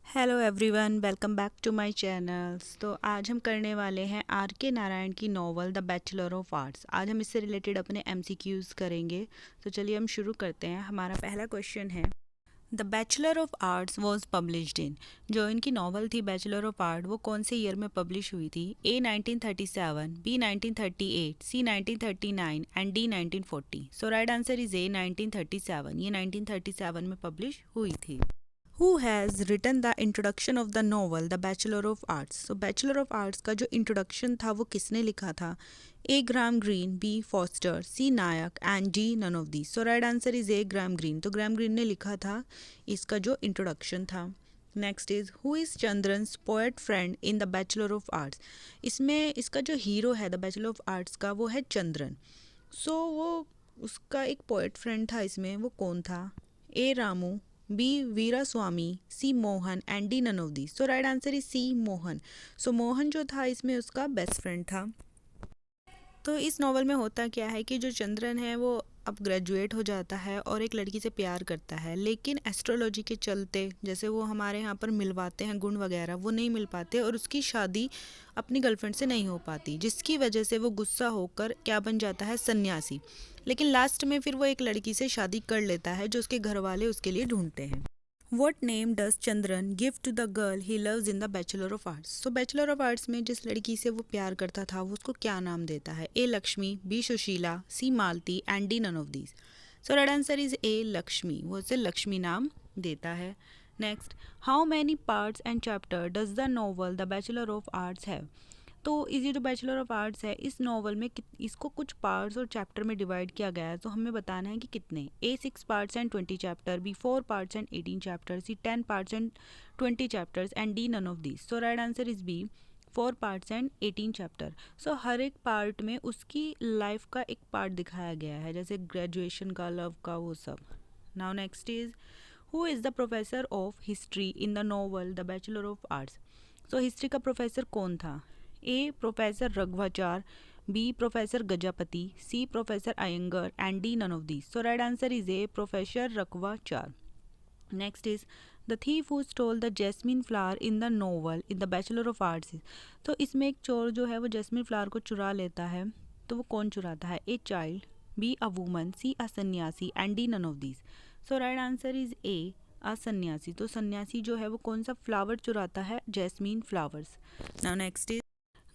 Hello everyone, welcome back to my channels. तो आज हम करने वाले हैं आर के नारायण की novel the bachelor of arts. आज हम इससे रिलेटेड अपने एमसीक्यूज़ करेंगे। तो चलिए हम शुरू करते हैं। हमारा पहला क्वेश्चन है, the bachelor of arts was published in. जो इनकी नॉवल थी बैचलर ऑफ आर्ट, वो कौन से ईयर में पब्लिश हुई थी? A 1937, B 1938, C 1939 and D 1940। So right answer is A 1937। ये 1937 में पब्लिश हुई थी। Who has written the introduction of the novel The Bachelor of Arts? So Bachelor of Arts का जो इंट्रोडक्शन था वो किसने लिखा था? A Graham Greene, B Forster, C Nayak and D none of the. So right answer is A Graham Greene. तो Graham Greene ने लिखा था इसका जो इंट्रोडक्शन था। Next is who is Chandran's poet friend in the bachelor of Arts. इसमें इसका जो हीरो है द बैचलर ऑफ आर्ट्स का वो है चंद्रन। वो उसका एक पोएट फ्रेंड था। इसमें वो कौन था? A Ramu, B Veera Swami, C Mohan and D none of the. So right answer is C Mohan. So Mohan जो था इसमें उसका बेस्ट फ्रेंड था। तो इस नॉवल में होता क्या है कि जो चंद्रन है वो अब ग्रेजुएट हो जाता है और एक लड़की से प्यार करता है, लेकिन एस्ट्रोलॉजी के चलते जैसे वो हमारे यहाँ पर मिलवाते हैं गुण वगैरह, वो नहीं मिल पाते और उसकी शादी अपनी गर्लफ्रेंड से नहीं हो पाती, जिसकी वजह से वो गुस्सा होकर क्या बन जाता है? सन्यासी। लेकिन लास्ट में फिर वो एक लड़की से शादी कर लेता है जो उसके घर वाले उसके लिए ढूंढते हैं। What name does Chandran give to the girl he loves in the Bachelor of Arts? So Bachelor of Arts में जिस लड़की से वो प्यार करता था वो उसको क्या नाम देता है? A Lakshmi, B Sushila, C Malati and D none of these. So right answer is A Lakshmi. वो उसे लक्ष्मी नाम देता है। Next, how many parts and chapter does the novel the bachelor of Arts have? तो ये जो बैचलर ऑफ आर्ट्स है इस नॉवल में इसको कुछ पार्ट्स और चैप्टर में डिवाइड किया गया है। तो हमें बताना है कि कितने। A 6 parts and 20 chapter, B 4 parts and 18 chapter, C 10 parts and 20 chapters and D none of these. So right answer is B 4 parts and 18 chapter. So हर एक पार्ट में उसकी लाइफ का एक पार्ट दिखाया गया है, जैसे ग्रेजुएशन का, लव का, वो सब। Now next is who is the professor of history in the novel the bachelor of Arts? So history का प्रोफेसर कौन था? A professor Raghuvachar, B professor Gajapati, C professor Iyengar and D none of these. So right answer is A professor Raghuvachar. Next is the thief who stole the jasmine flower in the novel in the bachelor of Arts. तो इसमें एक चोर जो है वो jasmine flower को चुरा लेता है। तो वो कौन चुराता है? A child, B a woman, C a sanyasi and D none of these. So right answer is A a सन्यासी। तो सन्यासी जो है वो कौन सा फ्लावर चुराता है? Jasmine flowers. Now next is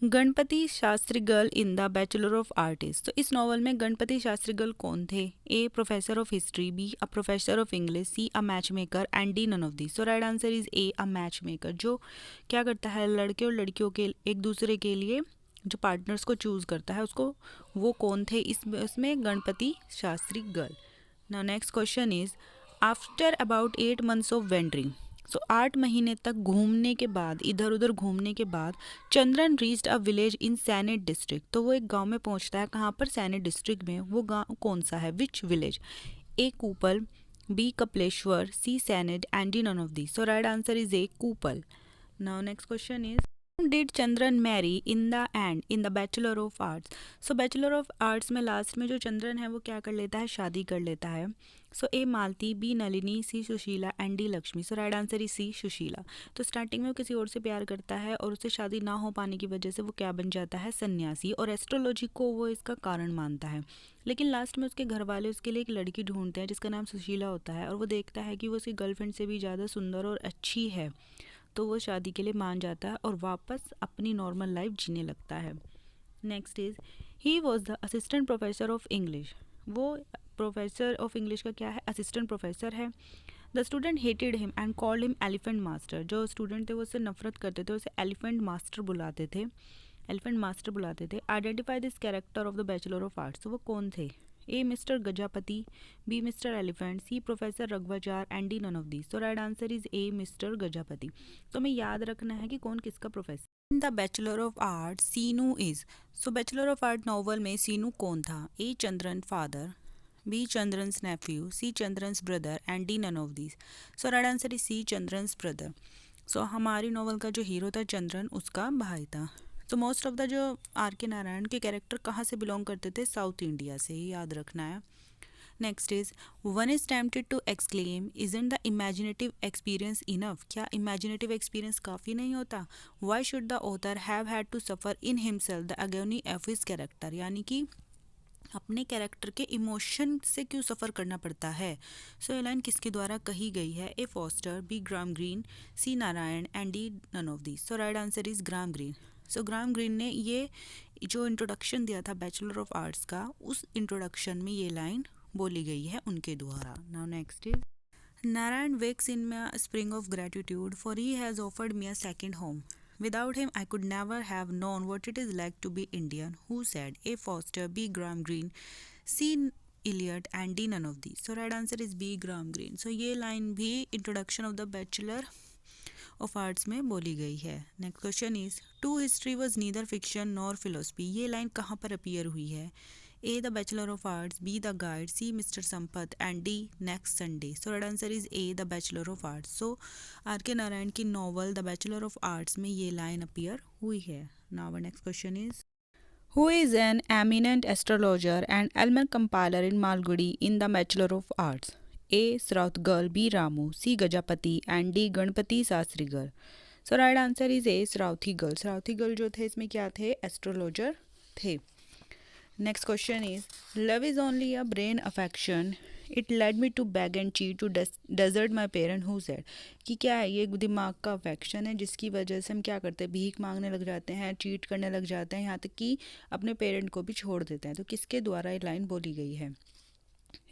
Ganapati Shastri girl in the bachelor of artist. तो इस नॉवल में गणपति शास्त्री गर्ल कौन थे? A professor of history, B a professor of English, C a match maker and D none of this. So right answer is A a match maker, जो क्या करता है लड़के और लड़कियों के एक दूसरे के लिए जो पार्टनर्स को चूज करता है उसको। वो कौन थे इसमें? Ganapati Shastri girl. Now next question is after about 8 months of wandering. So 8 महीने तक घूमने के बाद, इधर उधर घूमने के बाद, Chandran reached a village in senate district. तो वो एक गांव में पहुंचता है। कहाँ पर? सैनेट डिस्ट्रिक्ट में। वो गांव कौन सा है? Which village? A Kupal, B Kapileshwar, C सैनेट and D none of the. So right answer is A Kupal. Now next question is did Chandran marry in the end in the bachelor of Arts? So Bachelor of Arts में last में जो चंद्रन है वो क्या कर लेता है? शादी कर लेता है। So A Malati, B Nalini, C Sushila and D Lakshmi. So right answer is C Sushila. तो स्टार्टिंग में वो किसी और से प्यार करता है और उससे शादी ना हो पाने की वजह से वो क्या बन जाता है? सन्यासी। और एस्ट्रोलॉजी को वो इसका कारण मानता है। लेकिन लास्ट में उसके घर वाले उसके लिए एक लड़की ढूंढते हैं जिसका नाम सुशीला होता है, और वो देखता है कि वो उसकी गर्लफ्रेंड से भी ज़्यादा सुंदर और अच्छी है। तो वो शादी के लिए मान जाता है और वापस अपनी नॉर्मल लाइफ जीने लगता है। Next is he was the assistant professor of English. वो प्रोफेसर ऑफ इंग्लिश का क्या है? असिस्टेंट प्रोफेसर है। The student hated him and called him elephant master. जो स्टूडेंट थे वो उससे नफरत करते थे, उसे एलिफेंट मास्टर बुलाते थे। एलिफेंट मास्टर बुलाते थे। Identify this character of the bachelor of Arts. तो वो कौन थे? A mister Gajapati, B mister elephant, C professor Raghuvachar and D none of these. So right answer is A mister Gajapati. तो हमें याद रखना है कि कौन किसका प्रोफेसर। इन the bachelor of art Seenu is. So Bachelor of art novel में सीनू कौन था? A Chandran father, B Chandran's nephew, C Chandran's brother and D none of these. So right answer is C Chandran's brother. So हमारी नॉवल का जो हीरो था चंद्रन, उसका भाई था। तो मोस्ट ऑफ द जो आर के नारायण के कैरेक्टर कहाँ से बिलोंग करते थे? साउथ इंडिया से ही, याद रखना है। Next is one is tempted to exclaim isn't the imaginative experience enough, क्या इमेजिनेटिव एक्सपीरियंस काफ़ी नहीं होता? Why should the author have had to suffer in himself the agony of his character, यानी कि अपने कैरेक्टर के इमोशन से क्यों सफ़र करना पड़ता है? सो ये लाइन किसके द्वारा कही गई है? A Forster, B Graham Greene, C Narayan and D none of these. So right answer is Graham Greene. So Graham Greene ने ये जो इंट्रोडक्शन दिया था बैचलर ऑफ आर्ट्स का, उस इंट्रोडक्शन में ये लाइन बोली गई है उनके द्वारा। Now next is Narayan wakes in me a spring of gratitude for he has offered me a second home. Without him, I could never have known what it is like to be Indian. Who said? A. Foster, B. Graham Greene, C. Eliot and D. None of these. So right answer is B. Graham Greene. So ये line भी introduction of the Bachelor of Arts में बोली गई है। Next question is to history was neither fiction nor philosophy, ये line कहाँ पर appear हुई है? A. The Bachelor of Arts, B. The Guide, C. Mr. Sampath and D. Next Sunday. So right answer is A. The Bachelor of Arts. So R.K. Narayan की novel the bachelor of Arts में ये line appear हुई है। Now our next question is who is an eminent astrologer and element compiler in Malgudi in the Bachelor of Arts? A. Srautgal, B. Ramu, C. Gajapati and D. Ganpati Sastrigal. So right answer is A. Srauthigal. Srauthigal जो थे इसमें क्या थे? Astrologer थे। Next question is love is only a brain affection, it led me to beg and cheat to desert my parent who said, कि क्या है ये दिमाग का अफेक्शन है जिसकी वजह से हम क्या करते हैं, भीख मांगने लग जाते हैं, चीट करने लग जाते हैं, यहाँ तक कि अपने पेरेंट को भी छोड़ देते हैं। तो किसके द्वारा ये लाइन बोली गई है?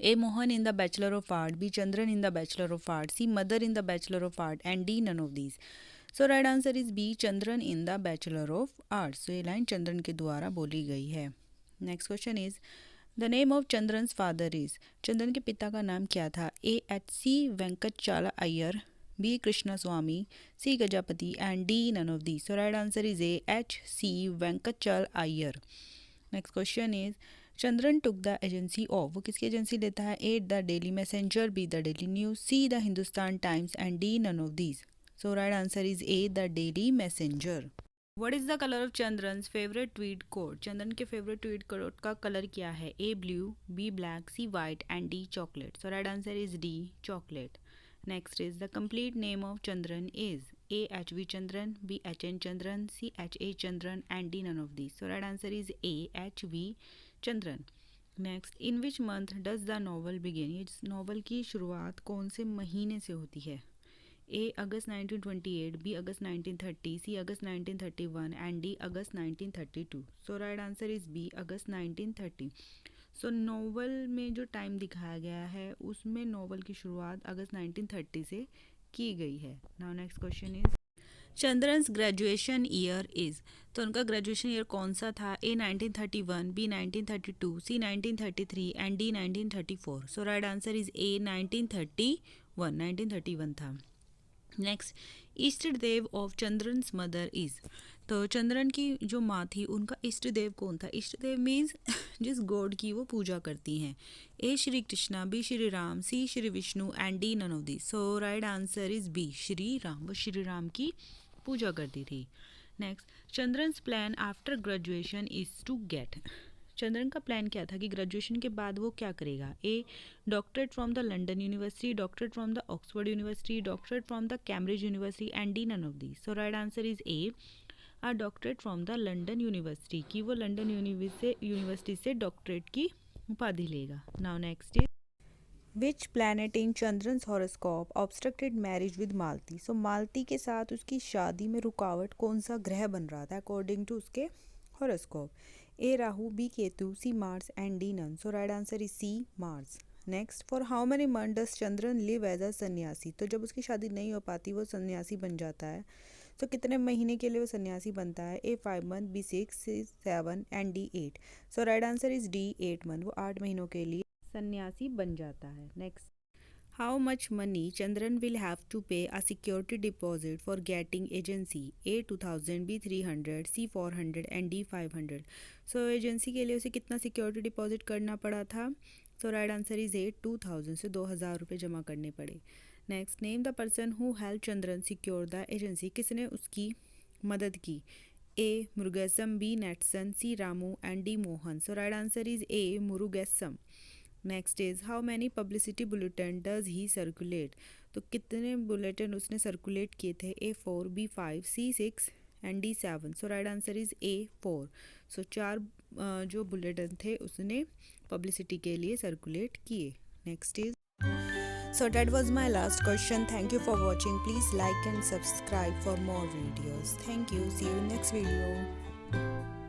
A Mohan in the bachelor of art, B Chandran in the bachelor of art, C mother in the bachelor of art and D none of these. So right answer is B Chandran in the bachelor of art. So ये line Chandran के द्वारा बोली गई है। Next question is the name of Chandran's father is, Chandran के पिता का नाम क्या था? A H C वेंकटचाला Iyer, B Krishnaswami, C Gajapati and D none of the. So right answer is A H C Venkatachala Iyer. Next question is Chandran took the agency of, वो किसकी agency लेता है? A the daily messenger, B the daily news, C the Hindustan Times and D none of these. So right answer is A the daily messenger. What is the color of Chandran's favorite tweed coat? Chandran के favourite Tweed coat का colour क्या है? A blue, B black, C white and D chocolate. So right answer is D chocolate. Next is the complete name of Chandran is A H V Chandran, B H N Chandran, C H A Chandran and D none of these. So right answer is A H V Chandran. Next, in which month does the novel begin? इस novel की शुरुआत कौन से महीने से होती है? A August 1928, B August 1930, C August 1931 and D August 1932. So right answer is B August 1930. So novel में जो टाइम दिखाया गया है उसमें नोवेल की शुरुआत अगस्त 1930 से की गई है। Now next question is Chandran's graduation year is, तो उनका ग्रेजुएशन ईयर कौन सा था? A 1931, B 1932, C 1933 and D 1934. So right answer is A 1931 था। नेक्स्ट, इष्ट देव ऑफ चंद्रन्स मदर इज, तो चंद्रन की जो माँ थी उनका इष्ट देव कौन था? इष्ट देव मीन्स जिस गॉड की वो पूजा करती हैं। A Shri Krishna, B Shri Ram, C Shri Vishnu and D none of this. So right answer is B Shri Ram, वो श्री राम की पूजा करती थी। Next, Chandran's plan after graduation is to get, Chandran का प्लान क्या था कि ग्रेजुएशन के बाद वो क्या करेगा? A doctorate from the London university, doctorate from the Oxford university, doctorate from the Cambridge university and D none of the. So right answer is A uh doctorate from the London university, कि वो London university से doctorate की उपाधि लेगा। Now next is which planet in Chandran's horoscope obstructed marriage with Malati, so Malati के साथ उसकी शादी में रुकावट कौन सा ग्रह बन रहा था अकॉर्डिंग टू उसके horoscope? A Rahu, B Ketu, C Mars and D none. So right answer is C Mars. Next, for how many month does Chandran live as a सन्यासी, तो जब उसकी शादी नहीं हो पाती वो सन्यासी बन जाता है, तो कितने महीने के लिए वो सन्यासी बनता है? A 5 month, B 6, C 7 and D 8। So right answer is D 8 month, वो 8 महीनों के लिए सन्यासी बन जाता है। Next, how much money Chandran will have to pay a security deposit for getting agency? A 2000, B 300, C 400 and D 500। So agency के लिए उसे कितना सिक्योरिटी डिपॉजिट करना पड़ा था? सो राइट आंसर इज ए 2000, से 2000 रुपये जमा करने पड़े। Next, name the person who help Chandran secure the agency, किसने उसकी मदद की? A Murugesam, B Natesan, C Ramu and D Mohan. So right answer is A Murugesam. Next is how many publicity bulletin does he circulate. तो कितने बुलेटिन उसने सर्कुलेट किए थे? A4, B5, C6 and D7। So right answer is A4। सो 4 जो bulletin थे उसने publicity के लिए सर्कुलेट किए। Next is so that was my last question. Thank you for watching. Please like and subscribe for more videos. Thank you. See you in next video.